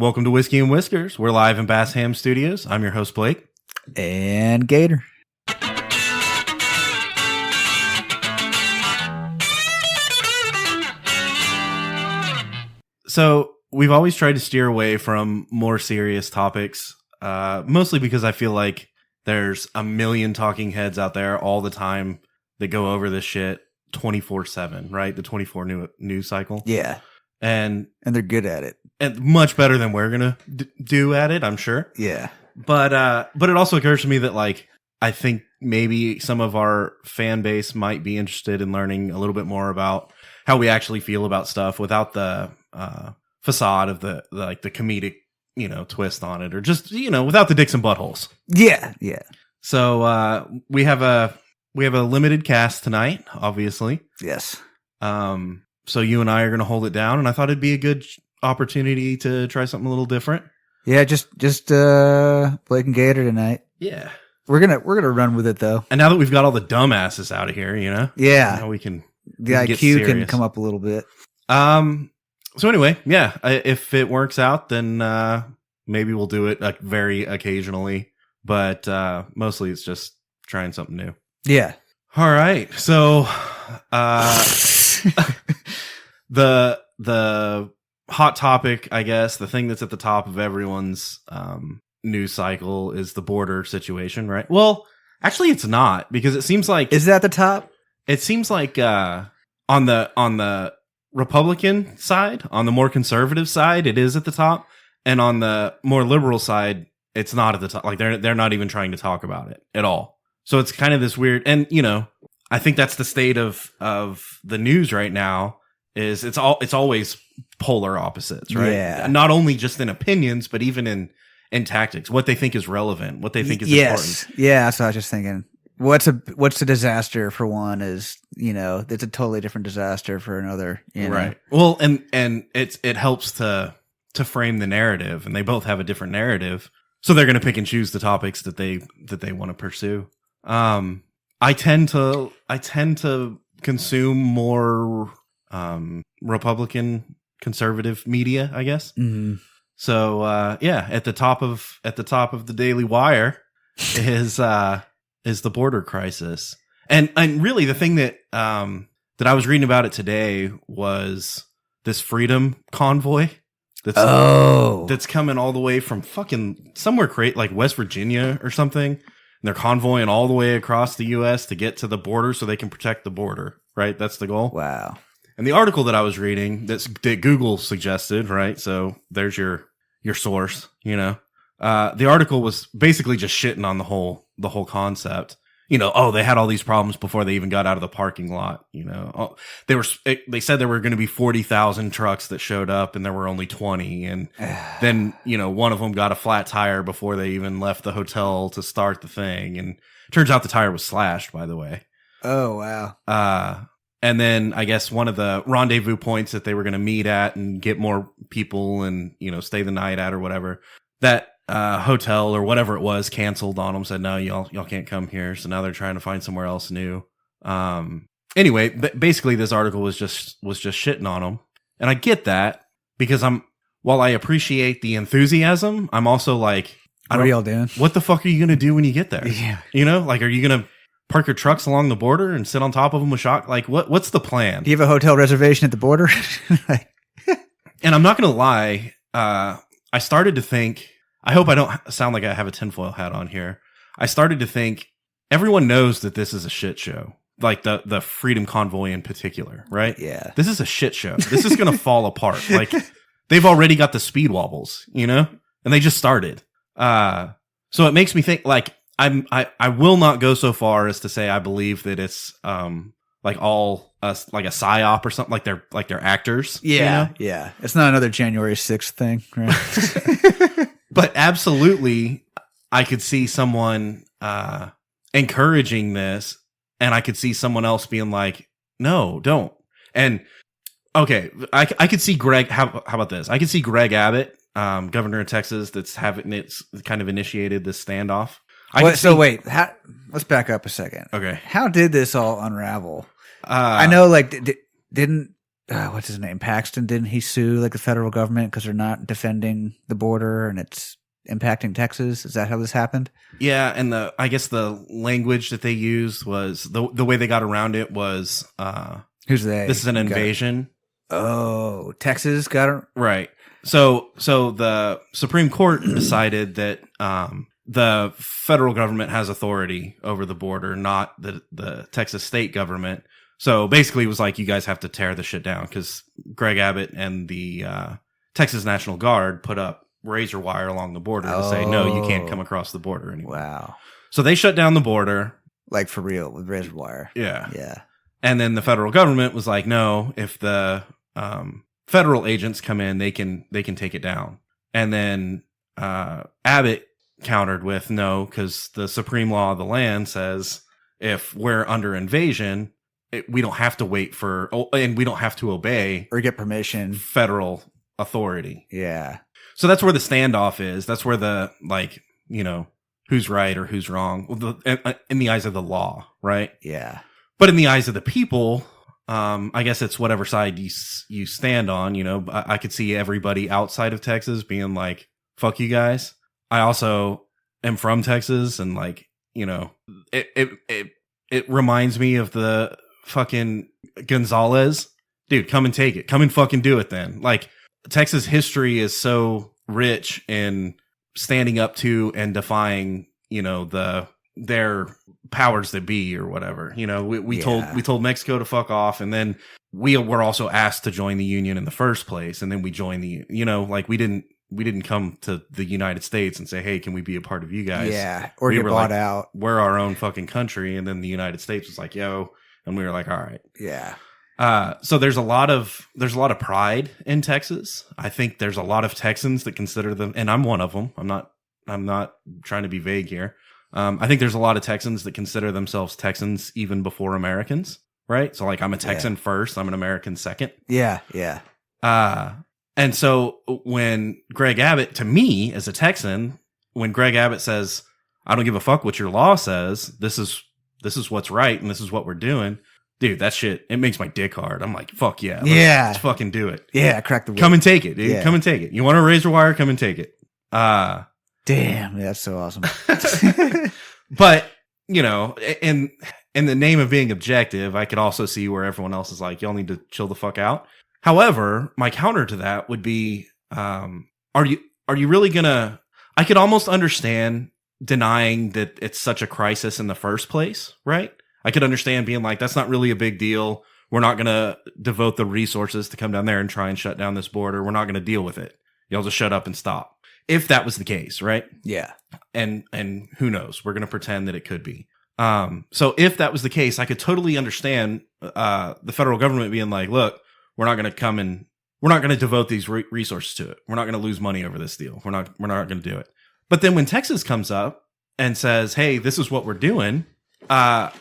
Welcome to Whiskey and Whiskers. We're live in Bass Ham Studios. I'm your host, Blake. And Gator. So we've always tried to steer away from more serious topics, mostly because I feel like there's a million talking heads out there all the time that go over this shit 24/7, right? The 24 news cycle. Yeah. And they're good at it. And much better than we're going to do at it, I'm sure. Yeah. But it also occurs to me that, like, I think maybe some of our fan base might be interested in learning a little bit more about how we actually feel about stuff without the facade of the comedic, twist on it, or just, without the dicks and buttholes. Yeah. Yeah. So we have a limited cast tonight, obviously. Yes. So you and I are going to hold it down, and I thought it'd be a good opportunity to try something a little different. Yeah, just Blake and Gator tonight. Yeah. We're gonna run with it though. And now that we've got all the dumbasses out of here, Yeah. we can The IQ can come up a little bit. So anyway, yeah, if it works out, then maybe we'll do it very occasionally, but mostly it's just trying something new. Yeah. All right. So the hot topic, I guess, the thing that's at the top of everyone's news cycle is the border situation, right? Well, actually it's not, because it seems like... Is that the top? It seems like on the Republican side, on the more conservative side, it is at the top, and on the more liberal side, it's not at the top. Like they're not even trying to talk about it at all. So it's kind of this weird, and I think that's the state of the news right now. Is it's always polar opposites, right? Yeah. Not only just in opinions, but even in tactics, what they think is relevant, what they think is important. Yeah, that's what I was just thinking. What's a disaster for one is, it's a totally different disaster for another. Right. Well, and it helps to frame the narrative, and they both have a different narrative, so they're going to pick and choose the topics that they want to pursue. I tend to consume more Republican conservative media, I guess. Mm-hmm. So at the top of the Daily Wire is the border crisis, and really the thing that I was reading about it today was this freedom convoy that's coming all the way from fucking somewhere like West Virginia or something. And they're convoying all the way across the U.S. to get to the border so they can protect the border, right? That's the goal. Wow. And the article that I was reading that Google suggested, right? So there's your source, The article was basically just shitting on the whole concept. They had all these problems before they even got out of the parking lot. They said there were going to be 40,000 trucks that showed up, and there were only 20. And then, one of them got a flat tire before they even left the hotel to start the thing. And turns out the tire was slashed, by the way. Oh, wow. And then I guess one of the rendezvous points that they were going to meet at and get more people and, stay the night at or whatever, that hotel or whatever it was canceled on them, said, no, y'all can't come here. So now they're trying to find somewhere else new. Anyway, basically this article was just shitting on them. And I get that, because while I appreciate the enthusiasm, I'm also like, what are y'all doing? What the fuck are you going to do when you get there? Yeah. Are you going to park your trucks along the border and sit on top of them with shock? Like, what's the plan? Do you have a hotel reservation at the border? And I'm not going to lie. I started to think, I hope I don't sound like I have a tinfoil hat on here. I started to think everyone knows that this is a shit show. Like the Freedom Convoy in particular, right? Yeah. This is a shit show. This is going to fall apart. Like, they've already got the speed wobbles, and they just started. So it makes me think, like, I will not go so far as to say I believe that it's like all like a psyop or something, like they're actors. Yeah, yeah. It's not another January 6th thing, right? But absolutely, I could see someone encouraging this, and I could see someone else being like, "No, don't." And okay, I could see Greg. How about this? I could see Greg Abbott, governor of Texas, it's kind of initiated this standoff. Wait, let's back up a second. Okay, how did this all unravel? I know, like, didn't what's his name? Paxton, didn't he sue like the federal government because they're not defending the border and it's impacting Texas? Is that how this happened? Yeah, and I guess the language that they used was the way they got around it was Who's they? This is an invasion. Oh, Texas got it right. So the Supreme Court decided that the federal government has authority over the border, not the Texas state government. So basically, it was like, you guys have to tear the shit down because Greg Abbott and the Texas National Guard put up razor wire along the border to say, no, you can't come across the border anymore. Wow. So they shut down the border. Like for real with razor wire. Yeah. Yeah. And then the federal government was like, no, if the federal agents come in, they can take it down. And then Abbott countered with no, because the supreme law of the land says if we're under invasion, we don't have to wait and we don't have to obey or get permission, federal authority. Yeah. So that's where the standoff is. That's where the, like, who's right or who's wrong in the eyes of the law, right? Yeah. But in the eyes of the people, I guess it's whatever side you stand on. I could see everybody outside of Texas being like, fuck you guys. I also am from Texas, and like, it reminds me of the fucking Gonzalez. Dude, come and take it. Come and fucking do it then. Like, Texas history is so rich in standing up to and defying, their powers that be or whatever. We told Mexico to fuck off, and then we were also asked to join the union in the first place, and then we joined like we didn't come to the United States and say, hey, can we be a part of you guys? Yeah, or get bought out. We're our own fucking country, and then the United States was like, yo, and we were like, all right. Yeah. So there's a lot of pride in Texas. I think there's a lot of Texans that consider them, and I'm one of them. I'm not trying to be vague here. I think there's a lot of Texans that consider themselves Texans even before Americans, right? So like, I'm a Texan first, I'm an American second. Yeah, yeah. And so when Greg Abbott, to me as a Texan, when Greg Abbott says, I don't give a fuck what your law says, this is what's right and this is what we're doing. Dude, that shit, it makes my dick hard. I'm like, fuck yeah. Let's fucking do it. Yeah, crack the whip. Come and take it, dude. Yeah. Come and take it. You want a razor wire? Come and take it. Damn, that's so awesome. But, in the name of being objective, I could also see where everyone else is like, y'all need to chill the fuck out. However, my counter to that would be, are you really gonna, I could almost understand denying that it's such a crisis in the first place, right? I could understand being like, that's not really a big deal. We're not going to devote the resources to come down there and try and shut down this border. We're not going to deal with it. Y'all just shut up and stop. If that was the case, right? Yeah. And who knows? We're going to pretend that it could be. So if that was the case, I could totally understand the federal government being like, look, we're not going to devote these resources to it. We're not going to lose money over this deal. We're not going to do it. But then when Texas comes up and says, hey, this is what we're doing, I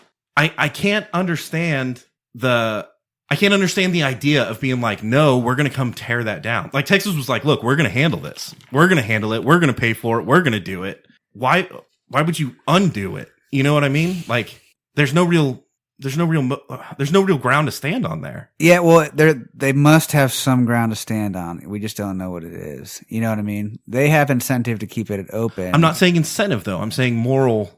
can't understand the idea of being like, no, we're going to come tear that down. Like, Texas was like, look, we're going to handle this. We're going to handle it. We're going to pay for it. We're going to do it. Why would you undo it? You know what I mean? Like, there's no real ground to stand on there. Yeah. Well, they must have some ground to stand on. We just don't know what it is. You know what I mean? They have incentive to keep it open. I'm not saying incentive though. I'm saying moral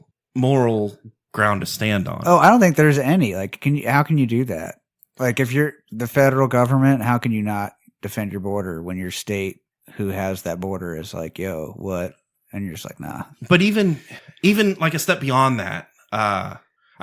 ground to stand on. Oh, I don't think there's any. Like, how can you do that? Like, if you're the federal government, how can you not defend your border when your state who has that border is like, yo, what? And you're just like, nah. But even like a step beyond that, I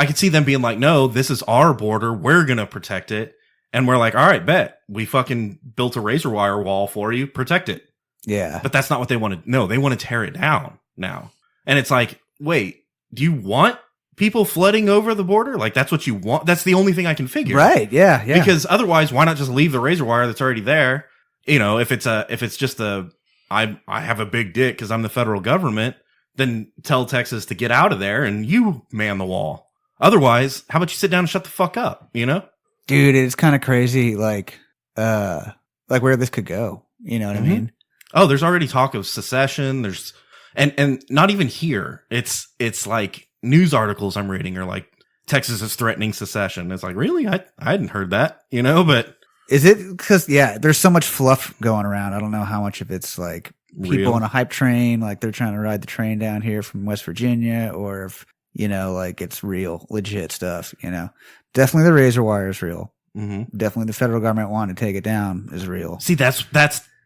could see them being like, no, this is our border. We're going to protect it. And we're like, all right, bet. We fucking built a razor wire wall for you. Protect it. Yeah. But that's not what they want to. No, they want to tear it down now. And it's like, wait, do you want people flooding over the border? Like, that's what you want? That's the only thing I can figure. Right. Yeah. Yeah. Because otherwise, why not just leave the razor wire that's already there? If it's just I have a big dick because I'm the federal government, then tell Texas to get out of there and you man the wall. Otherwise, how about you sit down and shut the fuck up? Dude, it's kind of crazy. Like where this could go. You know what I mean? Oh, there's already talk of secession. There's, and not even here. It's like news articles I'm reading are like, Texas is threatening secession. It's like, really? I hadn't heard that, but Is it because, there's so much fluff going around. I don't know how much of it's like people Real. on a hype train, like they're trying to ride the train down here from West Virginia, or if, like it's real, legit stuff, Definitely the razor wire is real. Mm-hmm. Definitely the federal government wanting to take it down is real. See, that's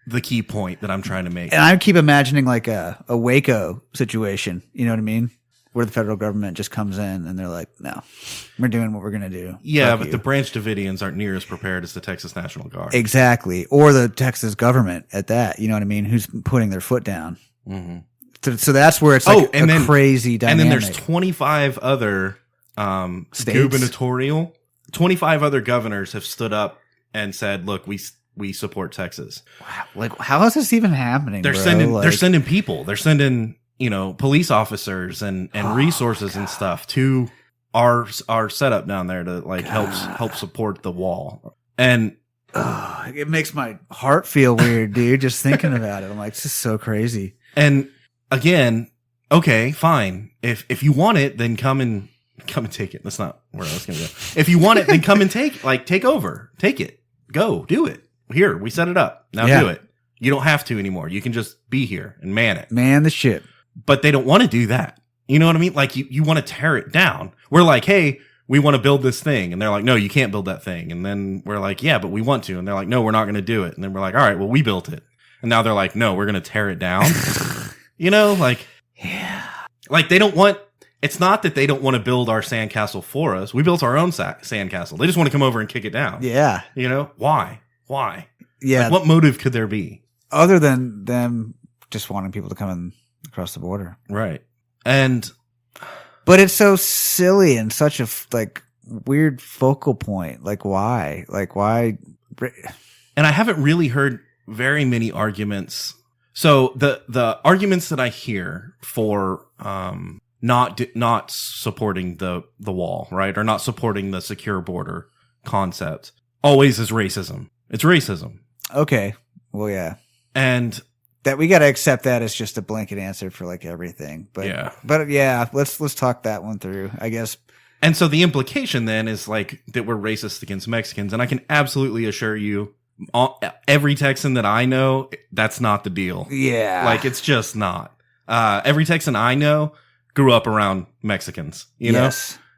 the key point that I'm trying to make. And I keep imagining like a Waco situation, you know what I mean? Where the federal government just comes in and they're like, no, we're doing what we're going to do. Yeah, Fuck but you. the Branch Davidians aren't near as prepared as the Texas National Guard. Exactly. Or the Texas government at that, you know what I mean? Who's putting their foot down. Mm-hmm. So that's where it's like crazy dynamic. And then there's 25 other gubernatorial, 25 other governors have stood up and said, look, we support Texas. Wow. Like, how is this even happening? They're sending people. They're sending, police officers and resources and stuff to our setup down there to like help support the wall. And it makes my heart feel weird, dude, just thinking about it. I'm like, this is so crazy. And again, okay, fine. If you want it, then come and take it. That's not where I was going to go. If you want it, then come and take over. Take it. Go. Do it. Here, we set it up. Now do it. You don't have to anymore. You can just be here and man it. Man the ship. But they don't want to do that. You know what I mean? Like you want to tear it down. We're like, hey, we want to build this thing. And they're like, no, you can't build that thing. And then we're like, yeah, but we want to. And they're like, no, we're not going to do it. And then we're like, all right, well, we built it. And now they're like, no, we're going to tear it down. Like they don't want, it's not that they don't want to build our sandcastle for us. We built our own sandcastle. They just want to come over and kick it down. Yeah. Why? Yeah. Like, what motive could there be? Other than them just wanting people to come in across the border. Right. But it's so silly and such a weird focal point. Like why? And I haven't really heard very many arguments. So the arguments that I hear for not supporting the wall, right, or not supporting the secure border concept, always is racism. It's racism. Okay. Well, yeah. And that we got to accept that as just a blanket answer for like everything. But yeah, let's talk that one through, I guess. And so the implication then is like that we're racist against Mexicans. And I can absolutely assure you, every Texan that I know, that's not the deal. Yeah. Like it's just not. Every Texan I know grew up around Mexicans, you know?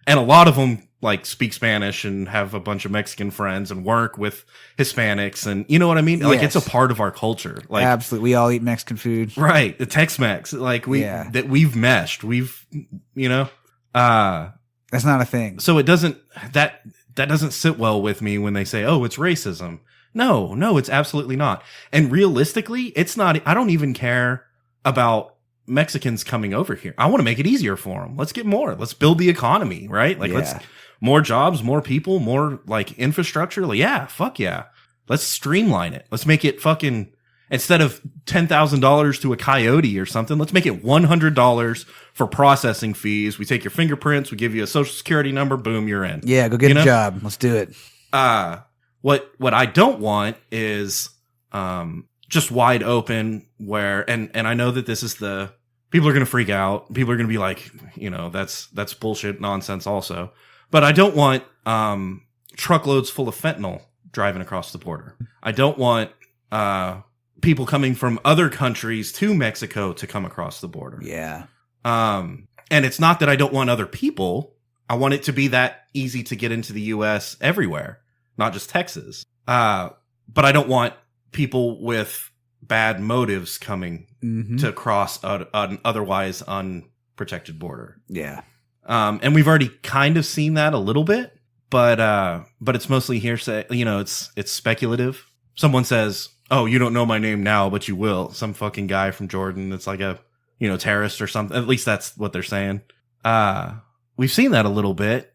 And a lot of them like speak Spanish and have a bunch of Mexican friends and work with Hispanics, and you know what I mean? Like it's a part of our culture. Like absolutely. We all eat Mexican food. Right. The Tex-Mex. Like we've meshed. We've that's not a thing. So it doesn't that doesn't sit well with me when they say, oh, it's racism. No, it's absolutely not. And realistically, it's not. I don't even care about Mexicans coming over here. I want to make it easier for them. Let's get more. Let's build the economy, right? Like let's more jobs, more people, more like infrastructure. Like, fuck yeah. Let's streamline it. Let's make it fucking, instead of $10,000 to a coyote or something, let's make it $100 for processing fees. We take your fingerprints, we give you a social security number, boom, you're in. Yeah, go get a job. Let's do it. What I don't want is just wide open where, and I know that this is people are going to freak out. People are going to be like, that's bullshit nonsense also. But I don't want truckloads full of fentanyl driving across the border. I don't want people coming from other countries to Mexico to come across the border. Yeah. And it's not that I don't want other people. I want it to be that easy to get into the U.S. everywhere, not just Texas. But I don't want people with bad motives coming to cross an otherwise unprotected border. Yeah. And we've already kind of seen that a little bit, but it's mostly hearsay. It's speculative. Someone says, oh, you don't know my name now, but you will. Some fucking guy from Jordan that's like a, terrorist or something. At least that's what they're saying. We've seen that a little bit.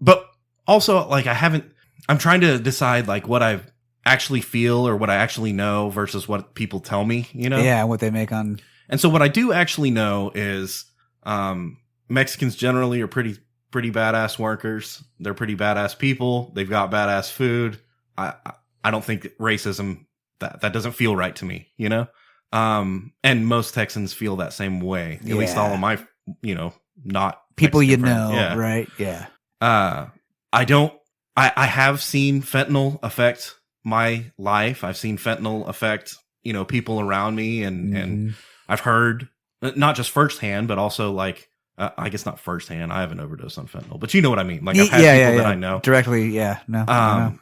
But also like I'm trying to decide like what I actually feel or what I actually know versus what people tell me, Yeah, what they make on. And so what I do actually know is, Mexicans generally are pretty badass workers. They're pretty badass people. They've got badass food. I don't think racism, that doesn't feel right to me, and most Texans feel that same way. At least all of my, not people Mexican friends. Right? Yeah. I have seen fentanyl affect my life. I've seen fentanyl affect, people around me, and I've heard not just firsthand, but also like, I guess not firsthand. I haven't overdosed on fentanyl, but you know what I mean. Like I've had people that I know directly. Yeah, no,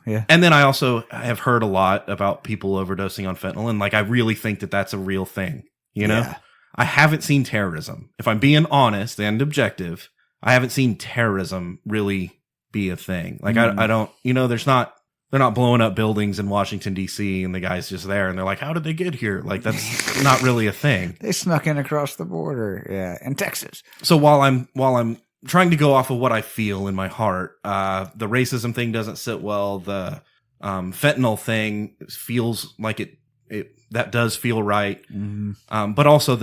yeah. And then I also have heard a lot about people overdosing on fentanyl, and like I really think that that's a real thing. Yeah. I haven't seen terrorism. If I'm being honest and objective, I haven't seen terrorism really be a thing. Like I don't. They're not blowing up buildings in Washington, D.C., and the guy's just there, and they're like, how did they get here? Like, that's not really a thing. They snuck in across the border, in Texas. So while I'm trying to go off of what I feel in my heart, the racism thing doesn't sit well. The fentanyl thing feels like it that does feel right. But also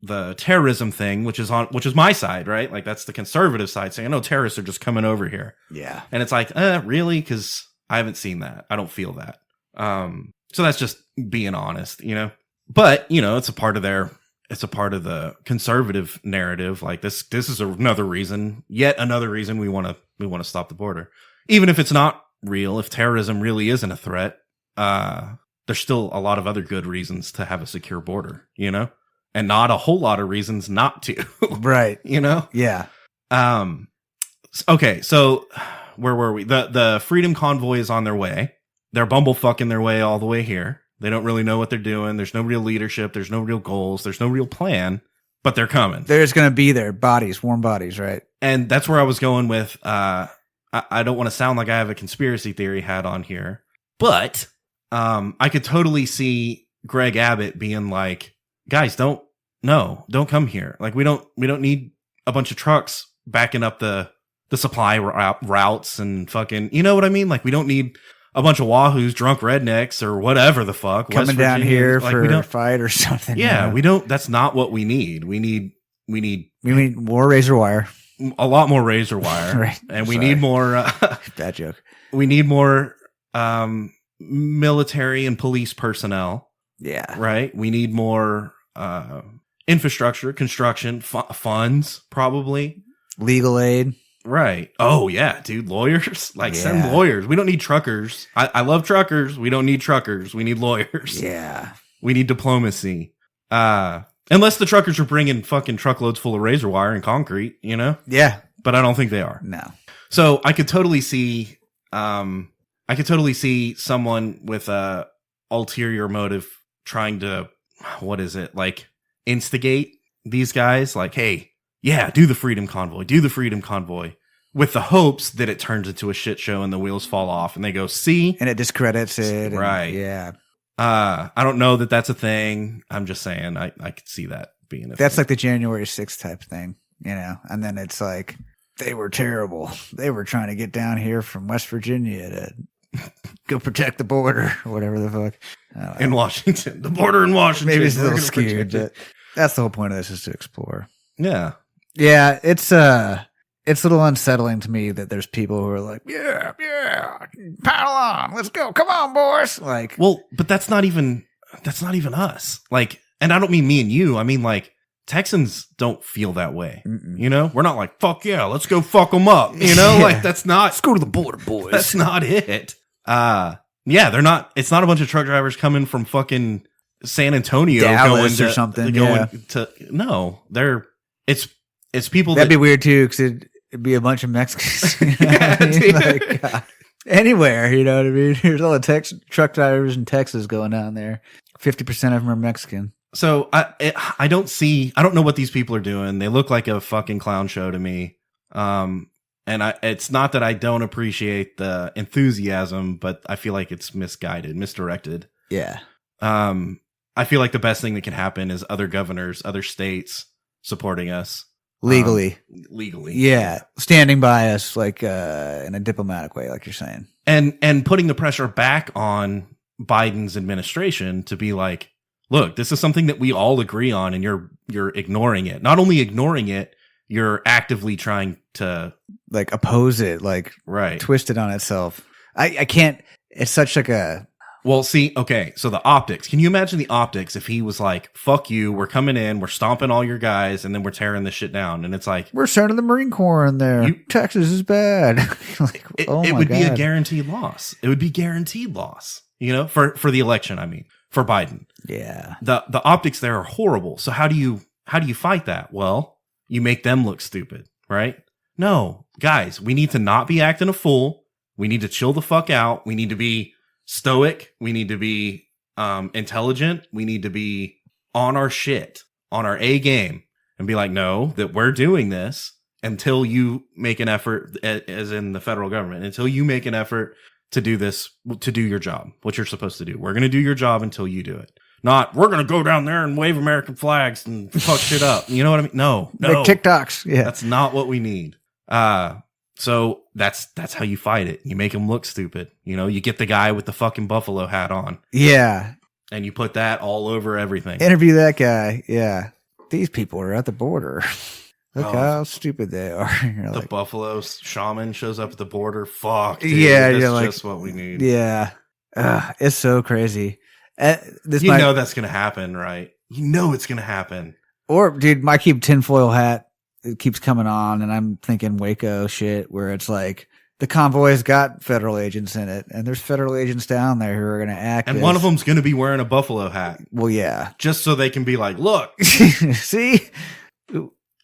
the terrorism thing, which is my side, right? Like, that's the conservative side saying, no, terrorists are just coming over here. Yeah. And it's like, really? Because I haven't seen that. I don't feel that. So that's just being honest, But it's a part of the conservative narrative. Like this is yet another reason we want to stop the border, even if it's not real. If terrorism really isn't a threat, there's still a lot of other good reasons to have a secure border, and not a whole lot of reasons not to. Right. Yeah. Okay. So, where were we? The Freedom Convoy is on their way. They're bumblefucking their way all the way here. They don't really know what they're doing. There's no real leadership. There's no real goals. There's no real plan, but they're coming. They're just going to be there. Warm bodies, right? And that's where I was going with, I don't want to sound like I have a conspiracy theory hat on here, but I could totally see Greg Abbott being like, guys, don't come here. Like, we don't need a bunch of trucks backing up the supply routes and fucking, you know what I mean? Like, we don't need a bunch of wahoos, drunk rednecks, or whatever the fuck coming down here like, for a fight or something. Yeah, we don't. That's not what we need. We need more razor wire, a lot more razor wire, right? And we need more. Bad joke. We need more military and police personnel. Yeah, right. We need more infrastructure, construction, funds, probably legal aid. Right. Oh, yeah, dude. Lawyers. Send lawyers. We don't need truckers. I love truckers. We don't need truckers. We need lawyers. Yeah. We need diplomacy. Unless the truckers are bringing fucking truckloads full of razor wire and concrete, Yeah. But I don't think they are. No. So I could totally see someone with a ulterior motive trying to, instigate these guys. Like, hey, yeah, do the Freedom Convoy, with the hopes that it turns into a shit show and the wheels fall off and they go, see? And it discredits it. Right. Yeah. I don't know that that's a thing. I'm just saying I could see that being a thing. That's like the January 6th type thing, and then it's like, they were terrible. They were trying to get down here from West Virginia to go protect the border or whatever the fuck. In Washington. The border in Washington. Maybe it's a little skewed, but that's the whole point of this, is to explore. Yeah. Yeah, it's a little unsettling to me that there's people who are like, yeah, paddle on, let's go, come on, boys. Like, well, but that's not even us. Like, and I don't mean me and you. I mean, like, Texans don't feel that way. We're not like, fuck yeah, let's go fuck them up. Like, that's not. Let's go to the border, boys. That's not it. Yeah, they're not. It's not a bunch of truck drivers coming from fucking San Antonio, Dallas or something. No, it's people. That'd be weird too, because it'd be a bunch of Mexicans. Anywhere, you know what I mean? There's all the truck drivers in Texas going down there. 50% of them are Mexican. So I don't know what these people are doing. They look like a fucking clown show to me. And it's not that I don't appreciate the enthusiasm, but I feel like it's misdirected. Yeah. I feel like the best thing that can happen is other governors, other states supporting us. Legally. Yeah. Standing by us, like, in a diplomatic way, like you're saying. And putting the pressure back on Biden's administration to be like, look, this is something that we all agree on, and you're ignoring it. Not only ignoring it, you're actively trying to like oppose it, like right. twist it on itself. I can't, it's such like a, well, see, okay, so the optics. Can you imagine the optics if he was like, fuck you, we're coming in, we're stomping all your guys, and then we're tearing this shit down? And it's like, we're sending the Marine Corps in there. Texas is bad. Like, it would be a guaranteed loss. It would be guaranteed loss. for the election. I mean, for Biden. Yeah. The optics there are horrible. So how do you fight that? Well, you make them look stupid, right? No, guys, we need to not be acting a fool. We need to chill the fuck out. We need to be stoic. We need to be intelligent. We need to be on our shit, on our A game, and be like, no, that we're doing this until you make an effort, as in the federal government, until you make an effort to do this, to do your job, what you're supposed to do. We're going to do your job until you do it. Not, we're going to go down there and wave American flags and fuck shit up. You know what I mean? No. Like TikToks. Yeah. That's not what we need. So that's how you fight it. You make them look stupid. You get the guy with the fucking buffalo hat on. Yeah. And you put that all over everything. Interview that guy. Yeah. These people are at the border. Look how stupid they are. The buffalo shaman shows up at the border. Fuck. Dude, yeah. That's just what we need. Yeah. It's so crazy. That's going to happen, right? You know it's going to happen. Or, dude, my tinfoil hat, it keeps coming on, and I'm thinking Waco shit, where it's like the convoy's got federal agents in it, and there's federal agents down there who are going to act. And one of them's going to be wearing a buffalo hat. Well, yeah. Just so they can be like, look. See?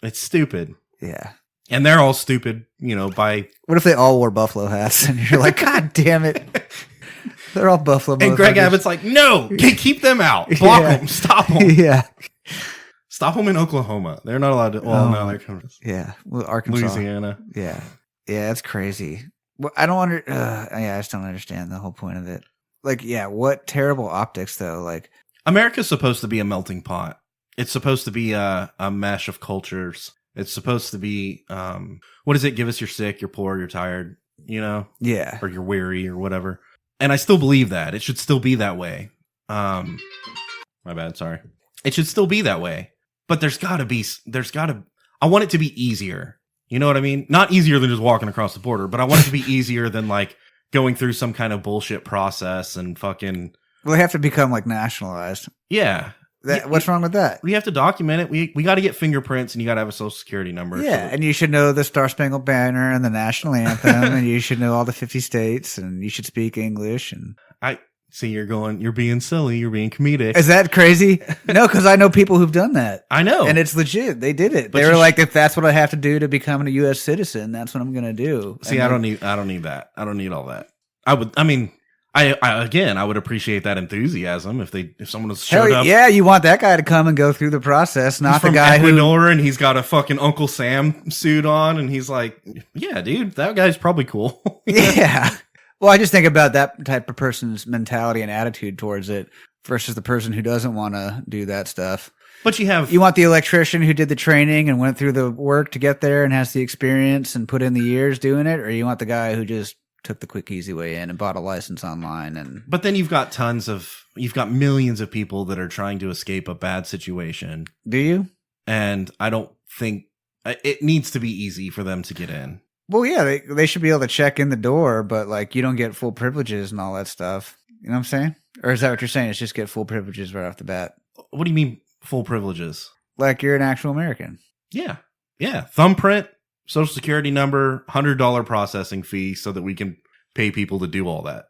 It's stupid. Yeah. And they're all stupid, by. What if they all wore buffalo hats, and you're like, God damn it. They're all buffalo. And Greg Abbott's like, no, keep them out. Block them. Stop them. Yeah. Stop them in Oklahoma. They're not allowed to. Well, no, they're coming. Yeah. Well, Arkansas. Louisiana. Yeah. Yeah, that's crazy. Well, I don't I just don't understand the whole point of it. Like, yeah, what terrible optics, though. Like, America's supposed to be a melting pot. It's supposed to be a mesh of cultures. It's supposed to be, what is it? Give us you're sick, you're poor, you're tired, Yeah. Or you're weary or whatever. And I still believe that. It should still be that way. My bad, sorry. It should still be that way. But I want it to be easier. You know what I mean? Not easier than just walking across the border, but I want it to be easier than like going through some kind of bullshit process and fucking. Well, they have to become like nationalized. Yeah. What's wrong with that? We have to document it. We got to get fingerprints, and you got to have a social security number. Yeah, and you should know the Star Spangled Banner and the national anthem, and you should know all the 50 states, and you should speak English. And I see you're being silly, you're being comedic. Is that crazy? No, because I know people who've done that. I know, and it's legit. They did it. They were like, if that's what I have to do to become a U.S. citizen, that's what I'm going to do. See, I don't need that. I don't need all that. I would appreciate that enthusiasm if someone was showed up. Yeah, you want that guy to come and go through the process, not the guy Ecuador, and he's got a fucking Uncle Sam suit on, and he's like, yeah, dude, that guy's probably cool. Yeah. Well, I just think about that type of person's mentality and attitude towards it versus the person who doesn't want to do that stuff. But you want the electrician who did the training and went through the work to get there and has the experience and put in the years doing it, or you want the guy who just took the quick, easy way in and bought a license online. But then you've got millions of people that are trying to escape a bad situation. Do you? And I don't think it needs to be easy for them to get in. Well, yeah, they should be able to check in the door, but like you don't get full privileges and all that stuff. You know what I'm saying? Or is that what you're saying? It's just get full privileges right off the bat. What do you mean full privileges? Like you're an actual American. Yeah. Yeah. Thumbprint, social security number, $100 processing fee so that we can pay people to do all that,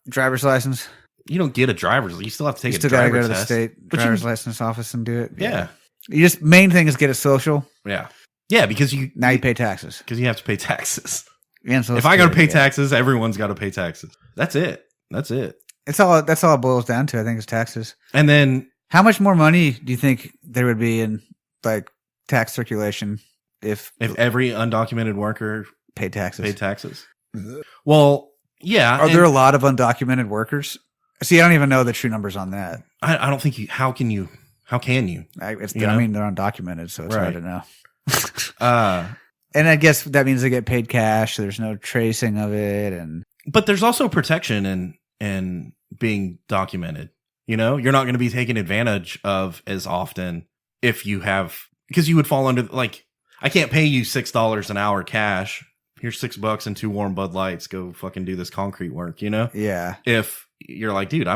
Driver's license. You don't get a driver's. You still have to take a driver's test. You still got to go to the state driver's license office and do it. Yeah. You just main thing is get a social. Yeah. Yeah, because you pay taxes. Because you have to pay taxes. And so if I got to pay taxes, everyone's got to pay taxes. That's it. That's all it boils down to, I think, is taxes. And then how much more money do you think there would be in like tax circulation if every undocumented worker paid taxes? Well, yeah. Are there a lot of undocumented workers? See, I don't even know the true numbers on that. I don't think how can you? I mean, they're undocumented, so it's hard to know. And I guess that means they get paid cash. So there's no tracing of it, but there's also protection in being documented. You're not going to be taken advantage of as often if you have, because you would fall under like, I can't pay you $6 an hour cash. Here's $6 and 2 warm Bud Lights. Go fucking do this concrete work. Yeah. If you're like, dude, I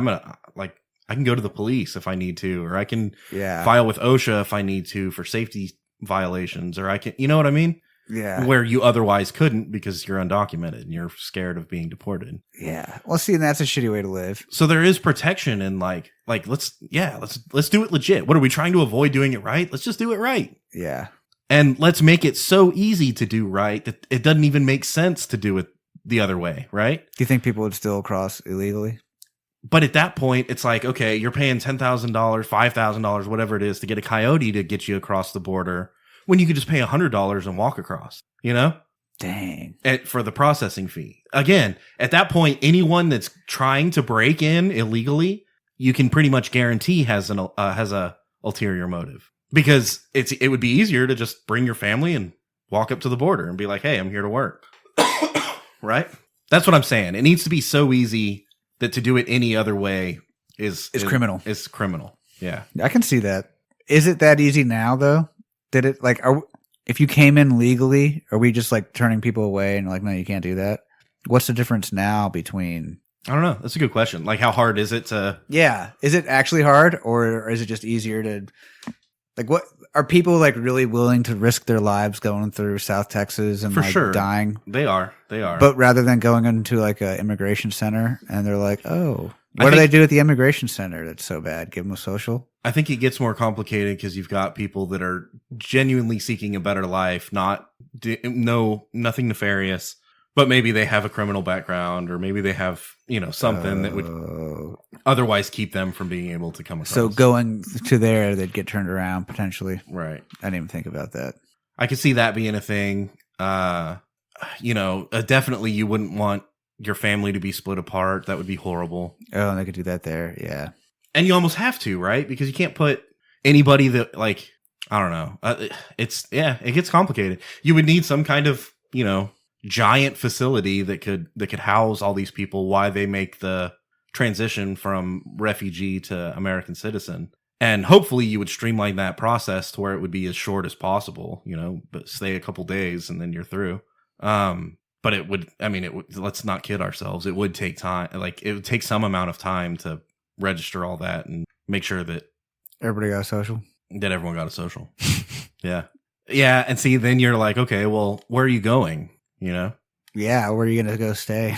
can go to the police if I need to, or I can file with OSHA if I need to for safety violations, or I can, you know what I mean? Yeah. where you otherwise couldn't because you're undocumented and you're scared of being deported. Yeah. Well, see, and that's a shitty way to live. So there is protection and like let's do it legit. What are we trying to avoid doing it right? Let's just do it right. Yeah. And let's make it so easy to do right that it doesn't even make sense to do it the other way, right? Do you think people would still cross illegally? But at that point, it's like, okay, you're paying $10,000, $5,000, whatever it is to get a coyote to get you across the border when you could just pay $100 and walk across, you know? Dang. For the processing fee. Again, at that point, anyone that's trying to break in illegally, you can pretty much guarantee has a ulterior motive because it would be easier to just bring your family and walk up to the border and be like, hey, I'm here to work. Right? That's what I'm saying. It needs to be so easy that to do it any other way is criminal. It's criminal. Yeah. I can see that. Is it that easy now, though? Did it if you came in legally, are we just like turning people away and like, no, you can't do that? What's the difference now between? I don't know. That's a good question. Like, how hard is it to? Yeah. Is it actually hard or is it just easier to like, what are people like really willing to risk their lives going through South Texas and For like sure. dying? They are. But rather than going into like an immigration center and they're like, oh, what do they do at the immigration center that's so bad? Give them a social? I think it gets more complicated because you've got people that are genuinely seeking a better life, nothing nefarious, but maybe they have a criminal background or maybe they have, something that would otherwise keep them from being able to come across. So going to there, they'd get turned around potentially. Right. I didn't even think about that. I could see that being a thing. Definitely you wouldn't want your family to be split apart. That would be horrible. Oh, and they could do that there. Yeah. And you almost have to, right? Because you can't put anybody that like, I don't know. It gets complicated. You would need some kind of, giant facility that could house all these people while they make the transition from refugee to American citizen. And hopefully you would streamline that process to where it would be as short as possible, but stay a couple days and then you're through. But let's not kid ourselves. It would take time. Like it would take some amount of time to register all that and make sure that everybody got a social. That everyone got a social. Yeah. Yeah. And see, then you're like, okay, well, where are you going? Yeah. Where are you going to go stay?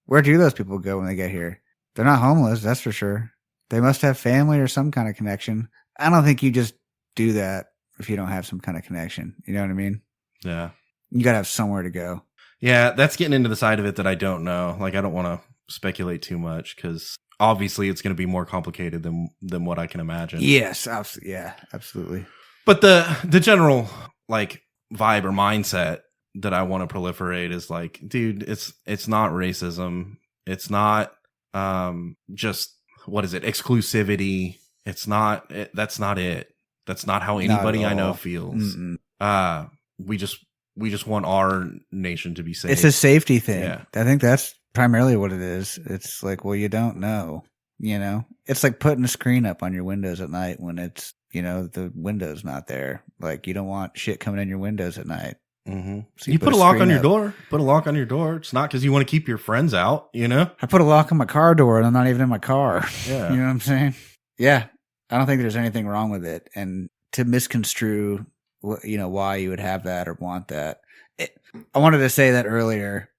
Where do those people go when they get here? They're not homeless. That's for sure. They must have family or some kind of connection. I don't think you just do that if you don't have some kind of connection. You know what I mean? Yeah. You got to have somewhere to go. Yeah. That's getting into the side of it that I don't know. Like, I don't want to speculate too much because obviously it's going to be more complicated than what I can imagine. Yes. Yeah, absolutely. But the general like vibe or mindset that I want to proliferate is like, dude, it's not racism. It's not just, what is it? Exclusivity. That's not it. That's not how anybody I know feels. We just want our nation to be safe. It's a safety thing. Yeah. I think that's primarily what it is. It's like, well, you don't know, it's like putting a screen up on your windows at night when it's, the window's not there. Like you don't want shit coming in your windows at night. Mm-hmm. So you put a lock on your door. Put a lock on your door. It's not because you want to keep your friends out, I put a lock on my car door and I'm not even in my car. Yeah. You know what I'm saying? Yeah. I don't think there's anything wrong with it. And to misconstrue, why you would have that or want that. I wanted to say that earlier.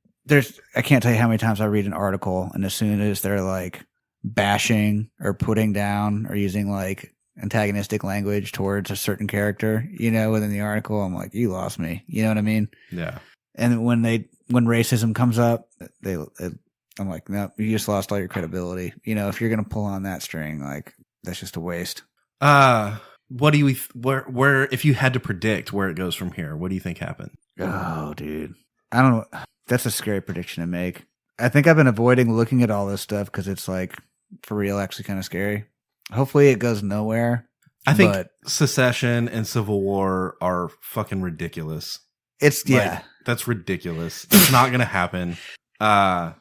I can't tell you how many times I read an article and as soon as they're like bashing or putting down or using like antagonistic language towards a certain character, within the article, I'm like, you lost me. You know what I mean? Yeah. And when racism comes up, I'm like, no, you just lost all your credibility. If you're going to pull on that string, like that's just a waste. What do you, where, if you had to predict where it goes from here, what do you think happened? Oh, dude. I don't know. That's a scary prediction to make. I think I've been avoiding looking at all this stuff because it's like, for real, actually kind of scary. Hopefully it goes nowhere. I think secession and civil war are fucking ridiculous. That's ridiculous. It's not going to happen. And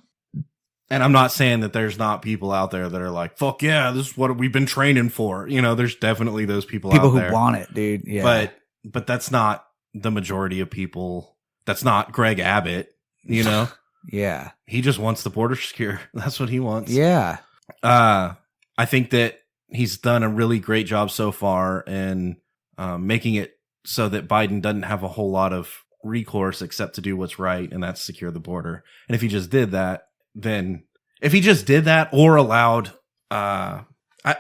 I'm not saying that there's not people out there that are like, fuck yeah, this is what we've been training for. There's definitely those people out there. People who want it, dude. Yeah. But that's not the majority of people. That's not Greg Abbott, Yeah. He just wants the border secure. That's what he wants. Yeah. I think that he's done a really great job so far in making it so that Biden doesn't have a whole lot of recourse except to do what's right, and that's secure the border. And if he just did that, then if he just did that or allowed,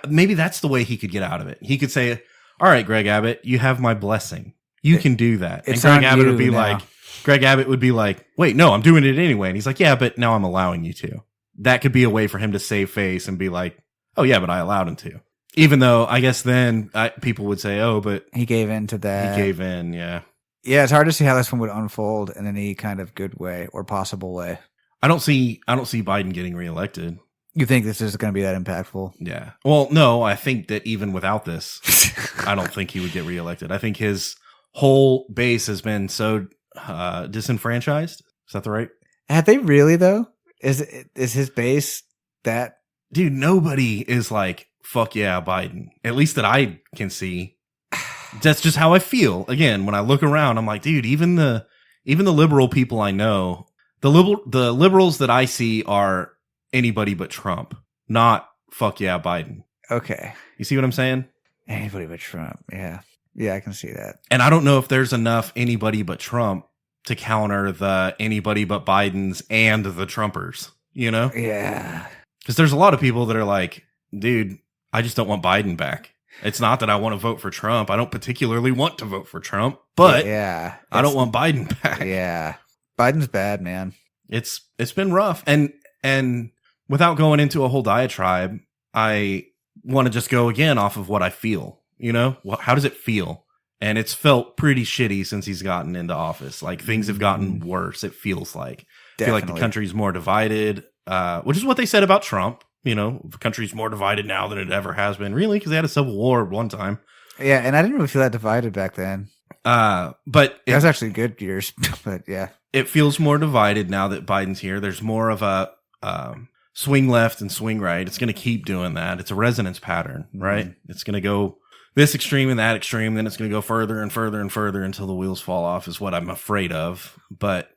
maybe that's the way he could get out of it. He could say, all right, Greg Abbott, you have my blessing. You can do that. And Greg Abbott would be like, wait, no, I'm doing it anyway. And he's like, yeah, but now I'm allowing you to. That could be a way for him to save face and be like, oh yeah, but I allowed him to. Even though I guess then people would say, oh, but he gave in to that. He gave in, yeah. Yeah, it's hard to see how this one would unfold in any kind of good way or possible way. I don't see Biden getting reelected. You think this is going to be that impactful? Yeah. Well, no, I think that even without this, I don't think he would get reelected. I think his whole base has been so disenfranchised. Is that the right? Have they really though? Is his base that? Dude, nobody is like, fuck yeah, Biden. At least that I can see. That's just how I feel. Again, when I look around, I'm like, dude, even the liberal people I know, the liberals that I see are anybody but Trump, not fuck yeah, Biden. Okay. You see what I'm saying? Anybody but Trump. Yeah. Yeah, I can see that. And I don't know if there's enough anybody but Trump to counter the anybody but Bidens and the Trumpers, you know? Yeah. Because there's a lot of people that are like, dude, I just don't want Biden back. It's not that I want to vote for Trump. I don't particularly want to vote for Trump, but yeah, I don't want Biden back. Yeah. Biden's bad, man. It's been rough. And without going into a whole diatribe, I want to just go again off of what I feel, you know? How does it feel? And it's felt pretty shitty since he's gotten into office. Like things have gotten worse. It feels like. I feel like the country's more divided, which is what they said about Trump. You know, the country's more divided now than it ever has been. Really? Because they had a civil war one time. Yeah, and I didn't really feel that divided back then. But it was actually good years. But yeah. It feels more divided now that Biden's here. There's more of a swing left and swing right. It's going to keep doing that. It's a resonance pattern, right? Mm-hmm. It's going to go this extreme and that extreme. Then it's going to go further and further and further until the wheels fall off is what I'm afraid of. But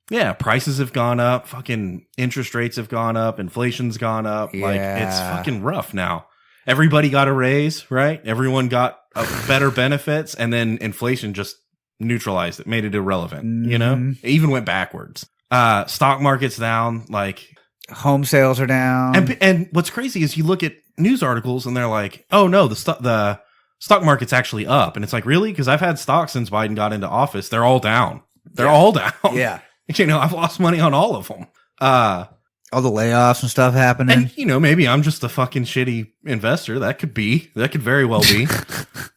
yeah, prices have gone up. Fucking interest rates have gone up. Inflation's gone up. Yeah. Like, it's fucking rough now. Everybody got a raise, right? Everyone got better benefits. And then inflation just neutralized it, made it irrelevant, you know? It even went backwards. Stock market's down. Like, home sales are down. And what's crazy is you look at news articles and they're like, oh, no, the stock market's actually up. And it's like, really? Because I've had stocks since Biden got into office. They're all down. They're all down. Yeah. You know, I've lost money on all of them. All the layoffs and stuff happening. And, you know, maybe I'm just a fucking shitty investor. That could very well be.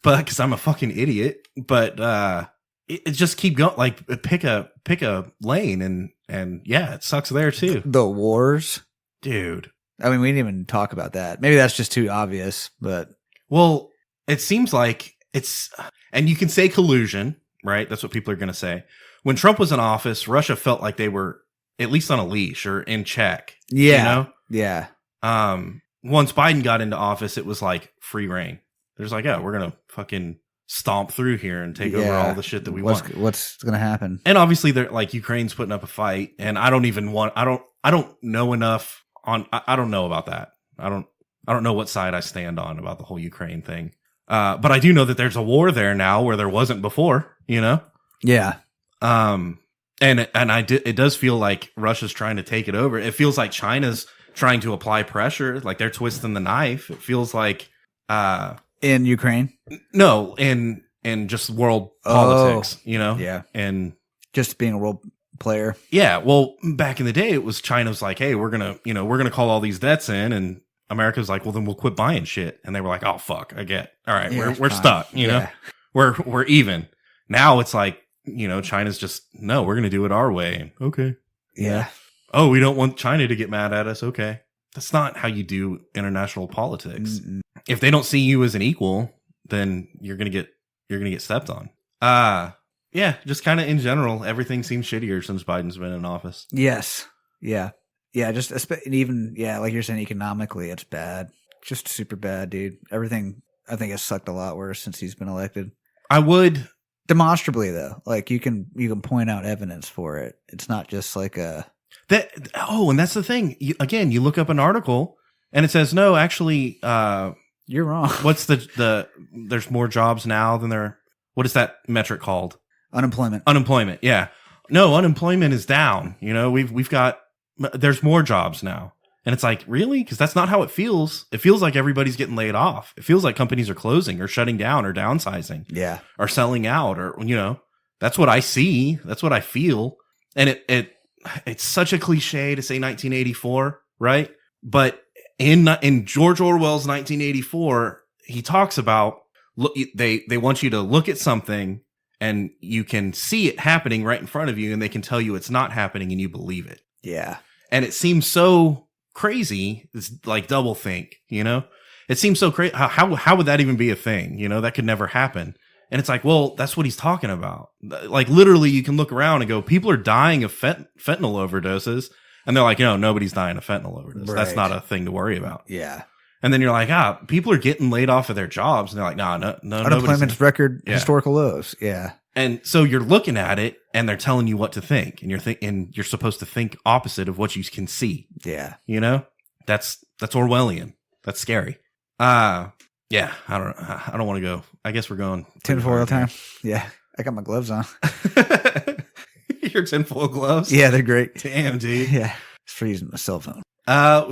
But because I'm a fucking idiot. But it just keep going. Like, pick a lane and yeah, it sucks there too. The wars. Dude. I mean, we didn't even talk about that. Maybe that's just too obvious, but. Well, it seems like and you can say collusion, right? That's what people are going to say. When Trump was in office, Russia felt like they were at least on a leash or in check. Yeah. You know? Yeah. Once Biden got into office, it was like free reign. There's like, oh, we're going to fucking stomp through here and take over all the shit that we want. What's going to happen? And obviously they're like Ukraine's putting up a fight and I don't know enough I don't know about that. I don't know what side I stand on about the whole Ukraine thing. But I do know that there's a war there now where there wasn't before, you know? Yeah. It does feel like Russia's trying to take it over. It feels like China's trying to apply pressure, like they're twisting the knife. It feels like in Ukraine. No, in just world politics, you know? Yeah. And just being a role player. Yeah. Well, back in the day, it was China's like, hey, we're gonna call all these debts in, and America's like, well, then we'll quit buying shit. And they were like, oh fuck, I get. All right, yeah, we're stuck. You know, we're even. Now it's like, you know, China's just, no, we're going to do it our way. Okay. Yeah. Oh, we don't want China to get mad at us. Okay. That's not how you do international politics. Mm-mm. If they don't see you as an equal, then you're going to get stepped on. Yeah, just kind of in general, everything seems shittier since Biden's been in office. Yes. Yeah. Yeah. Just even, like you're saying, economically, it's bad. Just super bad, dude. Everything, I think, has sucked a lot worse since he's been elected. I would. Demonstrably, though, like you can point out evidence for it. It's not just like and that's the thing. You look up an article and it says, no, actually, you're wrong. What's there's more jobs now than there. What is that metric called? Unemployment. Unemployment. Yeah. No, unemployment is down. You know, there's more jobs now. And it's like, really? Because that's not how it feels. It feels like everybody's getting laid off. It feels like companies are closing or shutting down or downsizing. Yeah. Or selling out, or, you know, that's what I see. That's what I feel. And it's such a cliche to say 1984, right? But in George Orwell's 1984, he talks about, look, they want you to look at something and you can see it happening right in front of you, and they can tell you it's not happening and you believe it. Yeah. And it seems so crazy. It's like double think, you know? It seems so crazy. How would that even be a thing? You know, that could never happen. And it's like, well, that's what he's talking about. Like, literally, you can look around and go, people are dying of fentanyl overdoses. And they're like, you know, nobody's dying of fentanyl overdose. Right. That's not a thing to worry about. Yeah. And then you're like, people are getting laid off of their jobs. And they're like, no. Unemployment's record historical lows. Yeah. And so you're looking at it and they're telling you what to think. And you're supposed to think opposite of what you can see. Yeah. You know, that's Orwellian. That's scary. Yeah, I don't want to go. I guess we're going tinfoil time. Yeah, I got my gloves on. Your tinfoil gloves? Yeah, they're great. Damn, dude. Yeah, it's for using my cell phone.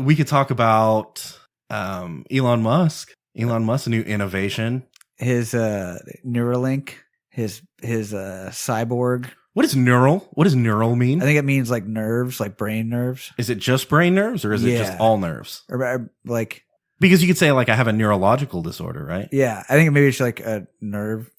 We could talk about Elon Musk. Elon Musk's new innovation. His NeuralLink. His cyborg. What is neural? What does neural mean? I think it means like nerves, like brain nerves. Is it just brain nerves, or is it just all nerves? Or like. Because you could say, like, I have a neurological disorder, right? Yeah. I think maybe it's like a nerve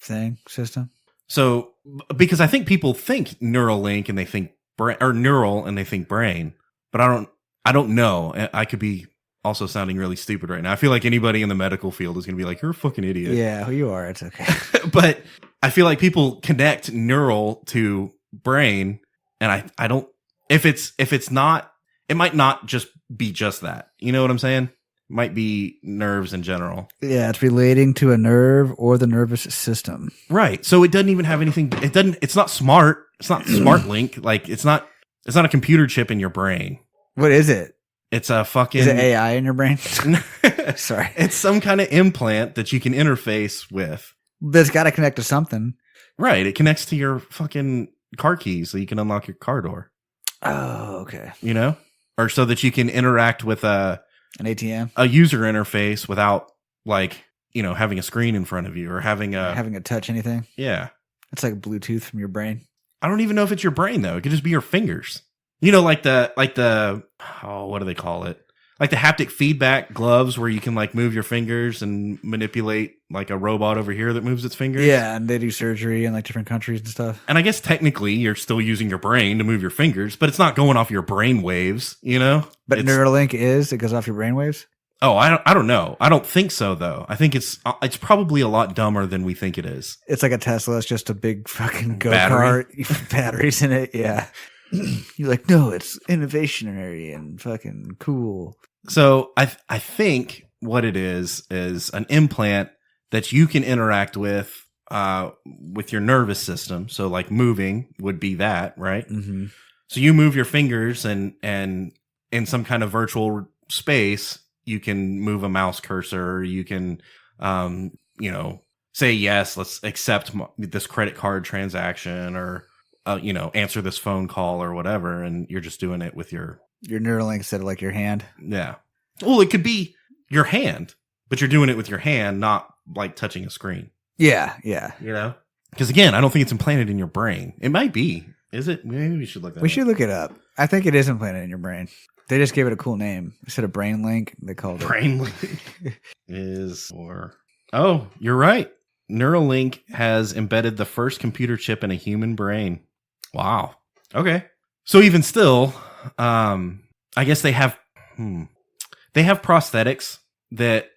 system. So, because I think people think NeuralLink and they think neural and they think brain, but I don't know. I could be also sounding really stupid right now. I feel like anybody in the medical field is going to be like, you're a fucking idiot. Yeah, who you are. It's okay. But I feel like people connect neural to brain, and I don't, if it's not, it might not just be just that. You know what I'm saying? Might be nerves in general. Yeah, it's relating to a nerve or the nervous system. Right. So it doesn't even have anything. It's not smart. It's not smart link. Like it's not a computer chip in your brain. What is it? It's a fucking. Is it AI in your brain? Sorry. It's some kind of implant that you can interface with. That's got to connect to something. Right. It connects to your fucking car keys so you can unlock your car door. Oh, okay. You know? Or so that you can interact with an ATM, a user interface without, like, you know, having a screen in front of you or having a touch anything. Yeah, it's like Bluetooth from your brain. I don't even know if it's your brain though. It could just be your fingers. You know, like the what do they call it? Like the haptic feedback gloves where you can like move your fingers and manipulate like a robot over here that moves its fingers. Yeah, and they do surgery in like different countries and stuff. And I guess technically you're still using your brain to move your fingers, but it's not going off your brain waves, you know? But NeuralLink it goes off your brain waves? Oh, I don't know. I don't think so though. I think it's probably a lot dumber than we think it is. It's like a Tesla. It's just a big fucking go-kart, batteries in it. Yeah. You're like, no, it's innovationary and fucking cool. So I think what it is an implant that you can interact with your nervous system. So like moving would be that, right? Mm-hmm. So you move your fingers and in some kind of virtual space, you can move a mouse cursor. You can, you know, say, yes, let's accept this credit card transaction or, you know, answer this phone call or whatever. And you're just doing it with your NeuralLink instead of like your hand. Yeah. Well, it could be your hand, but you're doing it with your hand, not like touching a screen. Yeah. Yeah. You know? Because again, I don't think it's implanted in your brain. It might be. Is it? Maybe we should look that up. We should look it up. I think it is implanted in your brain. They just gave it a cool name. Instead of BrainLink, they called it BrainLink. Oh, you're right. NeuralLink has embedded the first computer chip in a human brain. Wow. Okay. So even still, I guess they have prosthetics that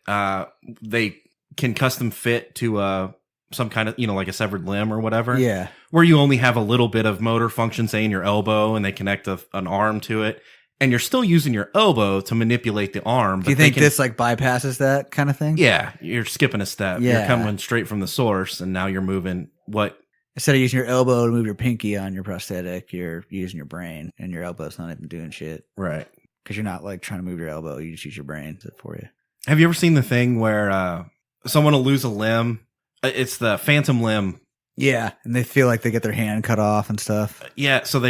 they can custom fit to some kind of, you know, like a severed limb or whatever. Yeah. Where you only have a little bit of motor function, say in your elbow, and they connect an arm to it. And you're still using your elbow to manipulate the arm. Do you think this like bypasses that kind of thing? Yeah. You're skipping a step. Yeah. You're coming straight from the source, and now you're moving what? Instead of using your elbow to move your pinky on your prosthetic, you're using your brain, and your elbow's not even doing shit. Right. Because you're not like trying to move your elbow. You just use your brain for you. Have you ever seen the thing where someone will lose a limb? It's the phantom limb Yeah, and they feel like they get their hand cut off and stuff. Yeah, so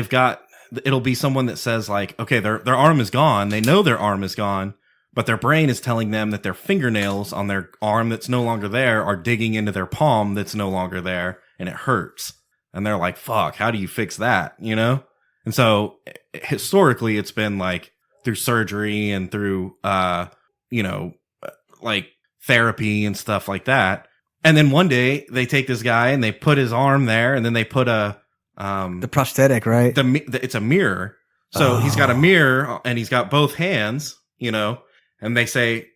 it'll be someone that says like, okay, their arm is gone. They know their arm is gone, but their brain is telling them that their fingernails on their arm that's no longer there are digging into their palm that's no longer there, and it hurts. And they're like, fuck, how do you fix that? You know? And so historically it's been like through surgery and through, like therapy and stuff like that. And then one day they take this guy and they put his arm there, and then they put the prosthetic, right? It's a mirror. So he's got a mirror and he's got both hands, and they say,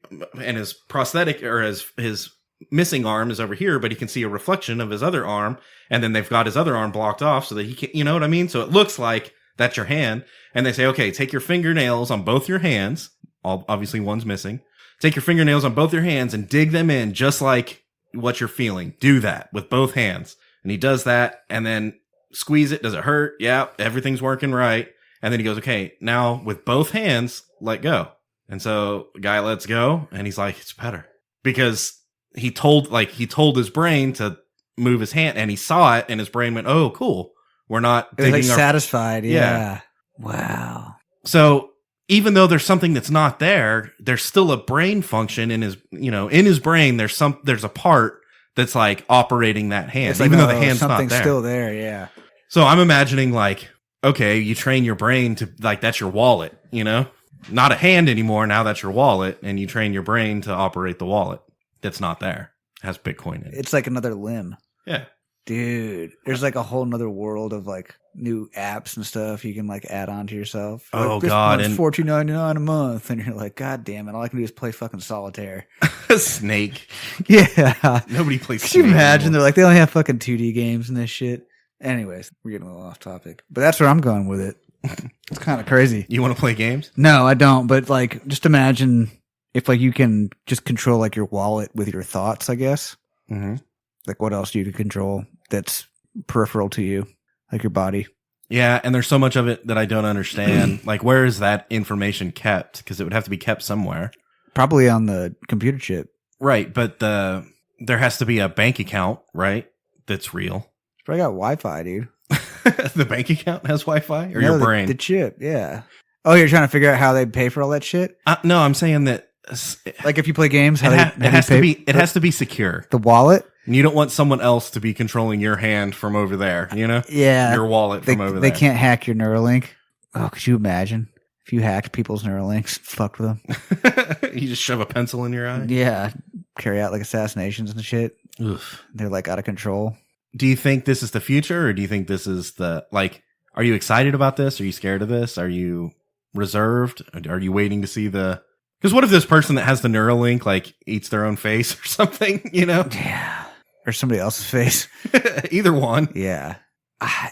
and his prosthetic or his missing arm is over here, but he can see a reflection of his other arm. And then they've got his other arm blocked off so that he can't, you know what I mean? So it looks like that's your hand. And they say, okay, take your fingernails on both your hands. Obviously one's missing. Take your fingernails on both your hands and dig them in just like what you're feeling. Do that with both hands. And he does that and then squeeze it. Does it hurt? Yeah, everything's working right. And then he goes, okay, now with both hands, let go. And so the guy lets go and he's like, it's better because he told his brain to move his hand and he saw it and his brain went, oh, cool. We're not digging like satisfied. Yeah. Wow. So even though there's something that's not there, there's still a brain function in his brain. There's a part that's like operating that hand, it's like, even though the hand's not there. Something's still there. Yeah. So I'm imagining like, okay, you train your brain to like, that's your wallet, not a hand anymore. Now that's your wallet. And you train your brain to operate the wallet that's not there. It has Bitcoin in it. It's like another limb. Yeah. Dude, there's like a whole nother world of like new apps and stuff you can like add on to yourself. Oh, like, this God. And $14.99 a month. And you're like, God damn it. All I can do is play fucking solitaire. Snake. Yeah. Nobody plays Snake. Can you imagine? They're like, they only have fucking 2D games and this shit. Anyways, we're getting a little off topic. But that's where I'm going with it. It's kind of crazy. You want to play games? No, I don't. But like, just imagine if like you can just control like your wallet with your thoughts, I guess. Mm-hmm. Like what else do you can control that's peripheral to you, like your body? Yeah, and there's so much of it that I don't understand. Like, where is that information kept? Because it would have to be kept somewhere. Probably on the computer chip. Right, but there has to be a bank account, right? That's real. It's probably got Wi-Fi, dude. The bank account has Wi-Fi? Or your brain? The chip, yeah. Oh, you're trying to figure out how they pay for all that shit? No, I'm saying that... Like if you play games, it has to be secure. The wallet? And you don't want someone else to be controlling your hand from over there, Yeah. Your wallet from over there. They can't hack your NeuralLink. Oh, could you imagine if you hacked people's NeuralLinks, fucked with them? You just shove a pencil in your eye? Yeah. Carry out like assassinations and shit. Oof. They're like out of control. Do you think this is the future, or do you think this is are you excited about this? Are you scared of this? Are you reserved? Are you waiting to see because what if this person that has the NeuralLink like eats their own face or something, Yeah. Or somebody else's face. Either one. Yeah.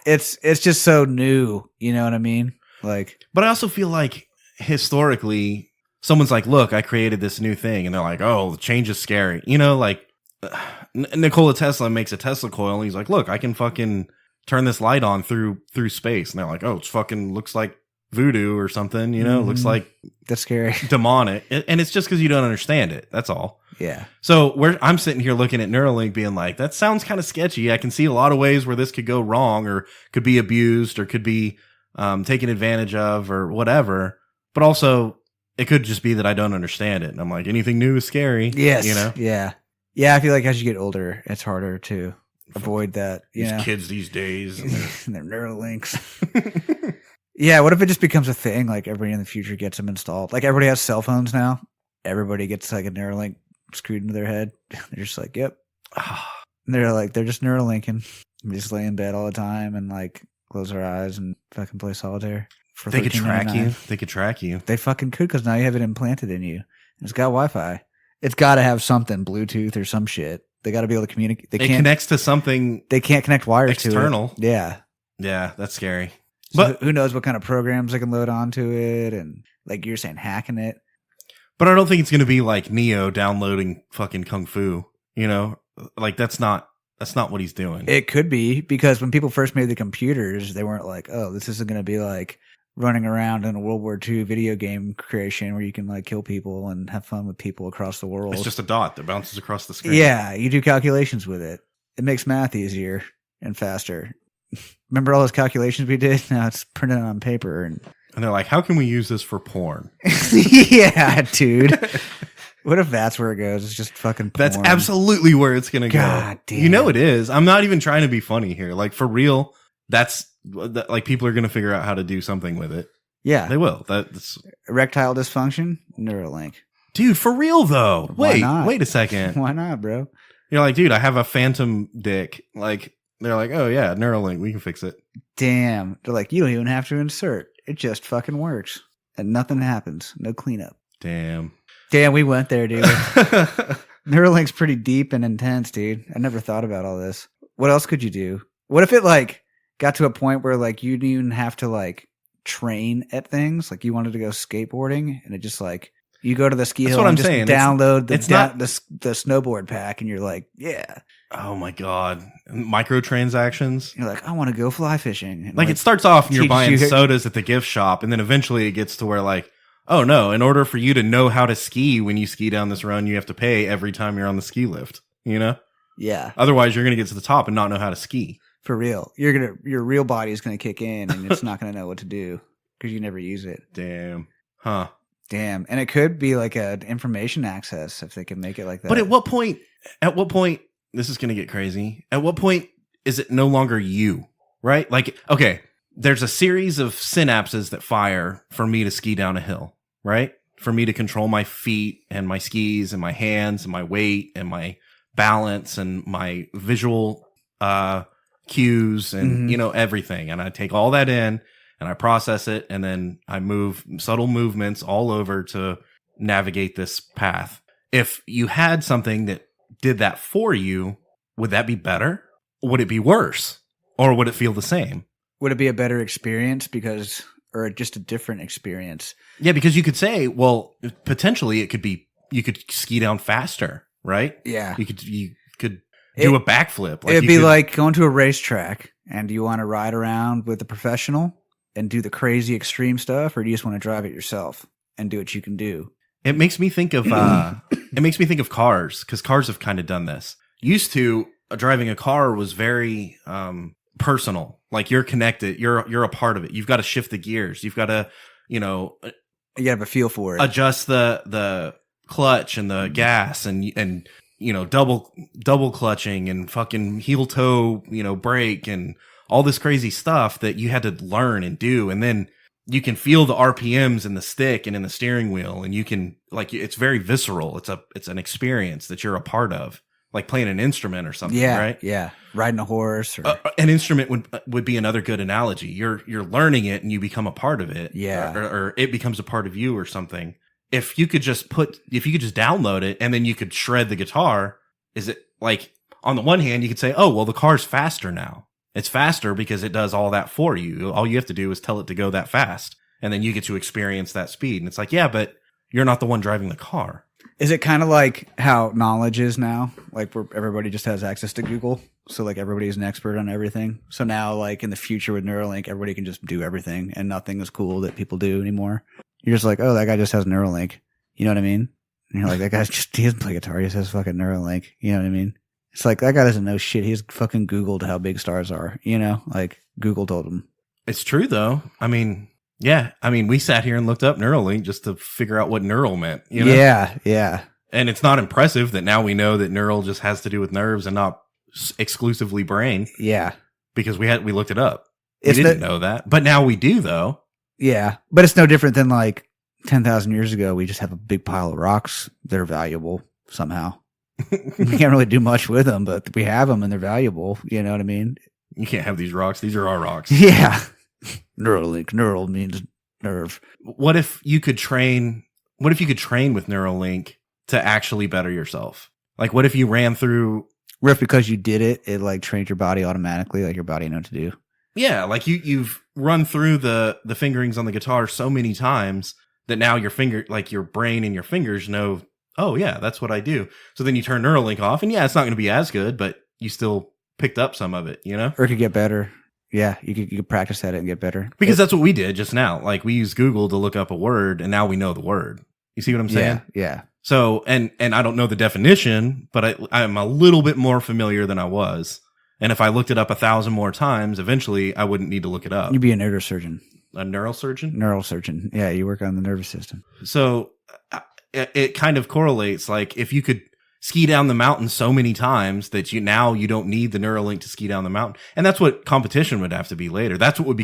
It's just so new. You know what I mean? Like, but I also feel like historically someone's like, look, I created this new thing. And they're like, oh, the change is scary. Nikola Tesla makes a Tesla coil. And he's like, look, I can fucking turn this light on through space. And they're like, oh, it's fucking looks like voodoo or something, looks like that's scary, demonic. And it's just because you don't understand it. That's all. Yeah. So I'm sitting here looking at NeuralLink being like, that sounds kind of sketchy. I can see a lot of ways where this could go wrong or could be abused or could be taken advantage of or whatever. But also it could just be that I don't understand it. And I'm like, anything new is scary. Yes. Yeah. Yeah. I feel like as you get older, it's harder to avoid that. These kids these days. And their NeuralLinks. Yeah, what if it just becomes a thing? Like everybody in the future gets them installed. Like everybody has cell phones now. Everybody gets like a NeuralLink screwed into their head. They're just like, yep. And they're just NeuralLinking. We just lay in bed all the time and like close our eyes and fucking play solitaire. They could track you. They could track you. They fucking could because now you have it implanted in you. It's got Wi-Fi. It's got to have something, Bluetooth or some shit. They got to be able to communicate. It connects to something. They can't connect wires external. To it. Yeah. Yeah, that's scary. So but who knows what kind of programs they can load onto it, and like you're saying, hacking it. But I don't think it's going to be like Neo downloading fucking Kung Fu. Like that's not what he's doing. It could be because when people first made the computers, they weren't like, oh, this isn't going to be like running around in a World War II video game creation where you can like kill people and have fun with people across the world. It's just a dot that bounces across the screen. Yeah, you do calculations with it. It makes math easier. and faster. Remember all those calculations we did? Now it's printed on paper. And they're like, how can we use this for porn? Yeah, dude. What if that's where it goes? It's just fucking porn. That's absolutely where it's going to go. God damn. You know it is. I'm not even trying to be funny here. Like, for real, like, people are going to figure out how to do something with it. Yeah. They will. That's erectile dysfunction, NeuralLink. Dude, for real, though. Why not? Wait a second. Why not, bro? You're like, dude, I have a phantom dick. Like, they're like, oh, yeah, NeuralLink, we can fix it. Damn. They're like, you don't even have to insert. It just fucking works. And nothing happens. No cleanup. Damn, we went there, dude. NeuralLink's pretty deep and intense, dude. I never thought about all this. What else could you do? What if it, like, got to a point where, like, you didn't even have to, like, train at things? Like, you wanted to go skateboarding, and it just, like, you go to the ski hill and just download the snowboard pack, and you're like, yeah. Oh my God. Microtransactions. You're like, I want to go fly fishing. And like, it starts off and you're buying sodas at the gift shop, and then eventually it gets to where, like, oh no, in order for you to know how to ski when you ski down this run, you have to pay every time you're on the ski lift, you know? Yeah. Otherwise, you're going to get to the top and not know how to ski. For real. Your real body is going to kick in, and it's not going to know what to do because you never use it. Damn. Huh. Damn. And it could be like an information access if they can make it like that. But at what point, this is going to get crazy. At what point is it no longer you, right? Like, okay, there's a series of synapses that fire for me to ski down a hill, right? For me to control my feet and my skis and my hands and my weight and my balance and my visual cues and, you know, everything. And I take all that in and I process it, and then I move subtle movements all over to navigate this path. If you had something that did that for you, would that be better? Would it be worse? Or would it feel the same? Would it be a better experience or just a different experience? Yeah, because you could say, well, potentially it could be, you could ski down faster, right? Yeah. You could do a backflip. Like it'd be like going to a racetrack, and do you want to ride around with a professional and do the crazy extreme stuff, or do you just want to drive it yourself and do what you can do? It makes me think of cars, because cars have kind of done this. Used to, driving a car was very personal. Like, you're connected, you're a part of it. You've got to shift the gears. You've got to, you gotta have a feel for it. Adjust the clutch and the gas and you know, double clutching and fucking heel toe, you know, brake and all this crazy stuff that you had to learn and do. And then you can feel the RPMs in the stick and in the steering wheel, and you can, like, it's very visceral. It's an experience that you're a part of, like playing an instrument or something, right? Yeah. Riding a horse. Or an instrument would be another good analogy. You're learning it and you become a part of it. Yeah. Or it becomes a part of you or something. If you could just download it and then you could shred the guitar, is it like, on the one hand, you could say, oh, well, the car's faster now. It's faster because it does all that for you. All you have to do is tell it to go that fast, and then you get to experience that speed. And it's like, yeah, but you're not the one driving the car. Is it kind of like how knowledge is now? Like, where everybody just has access to Google. So, like, everybody's an expert on everything. So now, like, in the future with NeuralLink, everybody can just do everything, and nothing is cool that people do anymore. You're just like, oh, that guy just has NeuralLink. You know what I mean? And you're like, that guy's he doesn't play guitar. He just has fucking NeuralLink. You know what I mean? It's like, that guy doesn't know shit. He's fucking Googled how big stars are. You know? Like, Google told him. It's true, though. I mean, yeah. I mean, we sat here and looked up NeuralLink just to figure out what neural meant. You know? Yeah. And it's not impressive that now we know that neural just has to do with nerves and not exclusively brain. Yeah. Because we looked it up. We didn't know that. But now we do, though. Yeah. But it's no different than, like, 10,000 years ago. We just have a big pile of rocks that are valuable somehow. We can't really do much with them, but we have them and they're valuable. You know what I mean? You can't have these rocks. These are our rocks. Yeah. NeuralLink. Neural means nerve. What if you could train with NeuralLink to actually better yourself? Like, what if you ran through... What if because you did it, it, like, trained your body automatically, like your body knew what to do? Yeah, like you've run through the fingerings on the guitar so many times that now your brain and your fingers know, oh yeah, that's what I do. So then you turn NeuralLink off, and yeah, it's not going to be as good, but you still picked up some of it, you know? Or it could get better. Yeah, you could practice at it and get better. Because that's what we did just now. Like, we used Google to look up a word, and now we know the word. You see what I'm saying? Yeah. So, and I don't know the definition, but I'm a little bit more familiar than I was. And if I looked it up 1,000 more times, eventually I wouldn't need to look it up. You'd be a neurosurgeon. A neurosurgeon? Neurosurgeon. Yeah, you work on the nervous system. So it kind of correlates. Like if you could ski down the mountain so many times that you don't need the NeuralLink to ski down the mountain. And that's what competition would have to be later. That's what would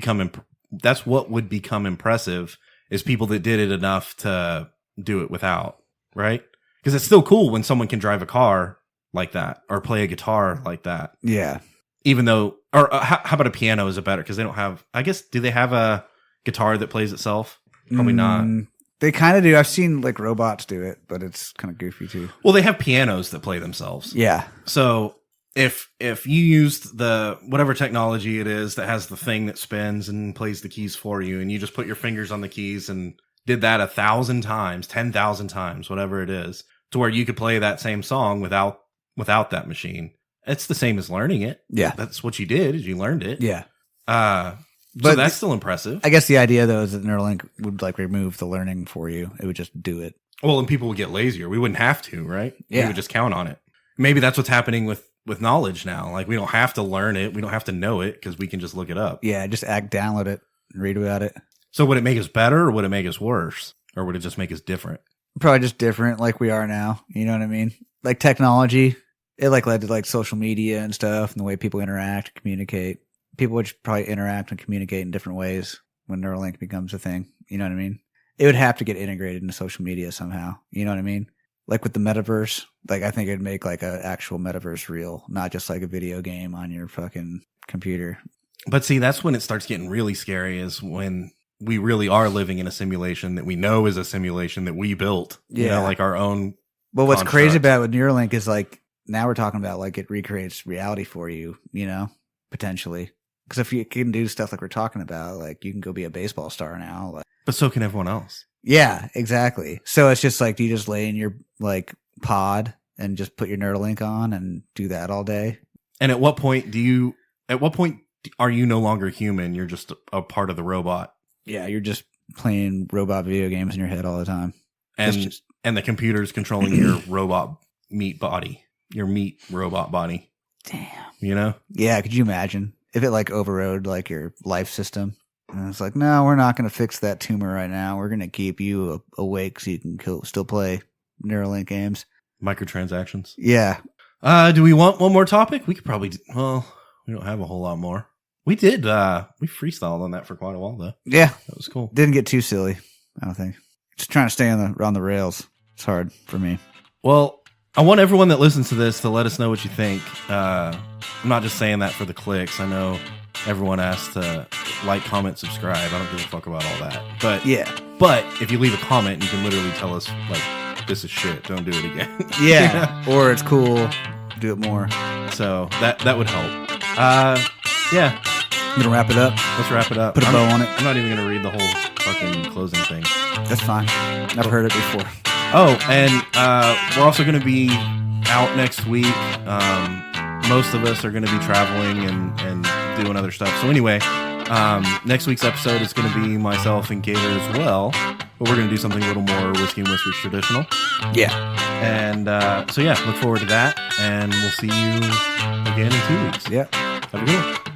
become impressive is people that did it enough to do it without, right? Because it's still cool when someone can drive a car like that or play a guitar like that. Yeah. Even though, or how about a piano? Is it better? Because they don't have, I guess, do they have a guitar that plays itself? Probably not. They kind of do. I've seen like robots do it, but it's kind of goofy too. Well, they have pianos that play themselves. Yeah. So if you used the whatever technology it is that has the thing that spins and plays the keys for you, and you just put your fingers on the keys and did that 1,000 times, 10,000 times, whatever it is, to where you could play that same song without that machine. It's the same as learning it. Yeah. That's what you did, is you learned it. Yeah. So that's still impressive. I guess the idea though is that NeuralLink would like remove the learning for you. It would just do it. Well, and people would get lazier. We wouldn't have to, right? Yeah. We would just count on it. Maybe that's what's happening with knowledge now. Like we don't have to learn it. We don't have to know it because we can just look it up. Yeah. Just download it and read about it. So would it make us better or would it make us worse? Or would it just make us different? Probably just different like we are now. You know what I mean? Like technology, it like led to like social media and stuff and the way people interact, communicate. People would probably interact and communicate in different ways when NeuralLink becomes a thing. You know what I mean? It would have to get integrated into social media somehow. You know what I mean? Like with the metaverse, like I think it'd make like an actual metaverse real, not just like a video game on your fucking computer. But see, that's when it starts getting really scary, is when we really are living in a simulation that we know is a simulation that we built. Yeah. You know, like our own. But what's construct. crazy about it with NeuralLink is like now we're talking about like it recreates reality for you, you know, potentially. Because if you can do stuff like we're talking about, like you can go be a baseball star now. Like, But so can everyone else. yeah, exactly. So it's just like, do you just lay in your like pod and just put your NeuralLink on and do that all day? And at what point are you no longer human? You're just a part of the robot. Yeah, you're just playing robot video games in your head all the time. And the computer's controlling your robot meat body, your meat robot body. Damn. You know? Yeah, could you imagine if it like overrode like your life system? And it's like, no, we're not going to fix that tumor right now. We're going to keep you awake so you can still play NeuralLink games. Microtransactions. Yeah. Do we want one more topic? We could probably, we don't have a whole lot more. We did, we freestyled on that for quite a while though. Yeah. That was cool. Didn't get too silly, I don't think. Just trying to stay on the rails. It's hard for me. Well, I want everyone that listens to this to let us know what you think. I'm not just saying that for the clicks. I know everyone has to like, comment, subscribe. I don't give a fuck about all that. But yeah. But if you leave a comment, you can literally tell us like, this is shit. Don't do it again. Yeah. Or it's cool. Do it more. So that would help. Yeah. I'm gonna wrap it up. Let's wrap it up. Put a bow on it. I'm not even gonna read the whole fucking closing thing. That's fine. Never heard it before. Oh, and we're also gonna be out next week. Most of us are gonna be traveling and doing other stuff. So anyway, next week's episode is gonna be myself and Gator as well. But we're gonna do something a little more Whiskey and Whiskers traditional. Yeah. And so yeah, look forward to that. And we'll see you again in 2 weeks. Yeah. Have a good one.